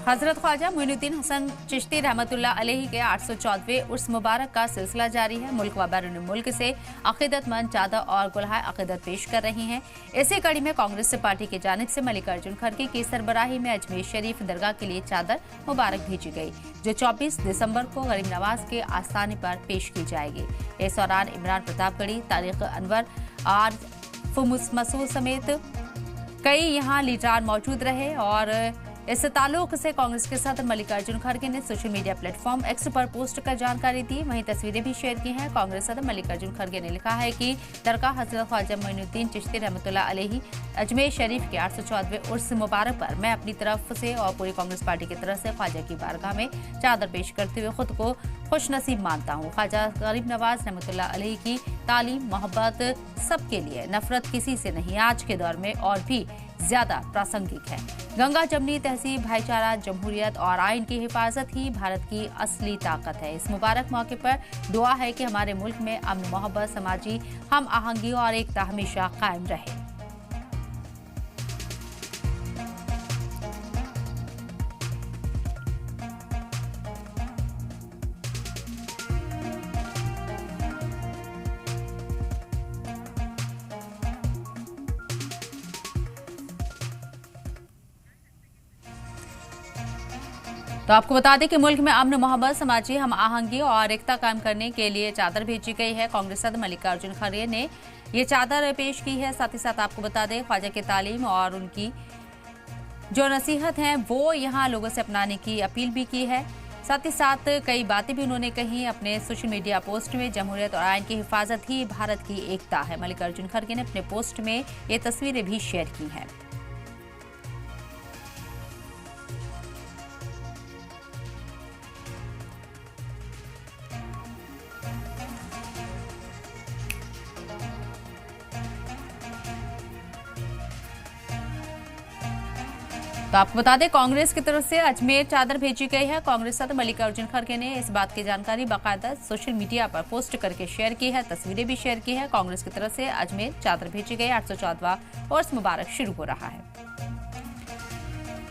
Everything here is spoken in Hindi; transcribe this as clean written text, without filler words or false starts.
हजरत ख्वाजा मोइनुद्दीन हसन चिश्ती रहमतुल्लाह अलैहि के 814वें उर्स मुबारक का सिलसिला जारी है। मुल्क व बैरून मुल्क से अकीदतमंद चादर और गुलहाय अकीदत पेश कर रही हैं। इसी कड़ी में कांग्रेस पार्टी की जानिब से मल्लिकार्जुन खड़गे की सरबराही में अजमेर शरीफ दरगाह के लिए चादर मुबारक भेजी गई, जो 24 दिसंबर को गरीब नवाज के आस्थाने पर पेश की जाएगी। इस दौरान इमरान प्रतापगढ़ी, तारिक अनवर और मसूद समेत कई यहाँ लीडरान मौजूद रहे और इस ताल्लुक से कांग्रेस के साथ मल्लिकार्जुन खड़गे ने सोशल मीडिया प्लेटफॉर्म एक्स पर पोस्ट कर जानकारी दी। वहीं तस्वीरें भी शेयर की हैं। कांग्रेस सदर मल्लिकार्जुन खड़गे ने लिखा है कि दरगाह हजरत ख्वाजा मोइनुद्दीन चिश्ती रहमतुल्लाह अलैहि अजमेर शरीफ के 814वें उर्स मुबारक पर मैं अपनी तरफ से और पूरी कांग्रेस पार्टी की तरफ से ख्वाजा की बारगाह में चादर पेश करते हुए खुद को खुशनसीब मानता हूँ। ख्वाजा गरीब नवाज रहमतुल्लाह अलैहि की तालीम मोहब्बत सबके लिए, नफरत किसी से नहीं, आज के दौर में और भी ज्यादा प्रासंगिक है। गंगा जमनी तहजीब, भाईचारा, जमहूरियत और आइन की हिफाजत ही भारत की असली ताकत है। इस मुबारक मौके पर दुआ है कि हमारे मुल्क में अमन, मोहब्बत, समाजी हम आहंगी और एकता हमेशा कायम रहे। तो आपको बता दें कि मुल्क में अमन, मोहब्बत, समाजी हम आहंगी और एकता कायम करने के लिए चादर भेजी गई है। कांग्रेस सदर मल्लिकार्जुन खड़गे ने ये चादर पेश की है। साथ ही साथ आपको बता दें ख्वाजा की तालीम और उनकी जो नसीहत है वो यहाँ लोगों से अपनाने की अपील भी की है। साथ ही साथ कई बातें भी उन्होंने कही अपने सोशल मीडिया पोस्ट में। जमहूरियत और आइन की हिफाजत ही भारत की एकता है। मल्लिकार्जुन खड़गे ने अपने पोस्ट में ये तस्वीरें भी शेयर की हैं। तो आपको बता दें कांग्रेस की तरफ से अजमेर चादर भेजी गई है। कांग्रेस सदर मल्लिकार्जुन खड़गे ने इस बात की जानकारी बाकायदा सोशल मीडिया पर पोस्ट करके शेयर की है, तस्वीरें भी शेयर की है। कांग्रेस की तरफ से अजमेर चादर भेजी गई, 814वां उर्स मुबारक शुरू हो रहा है।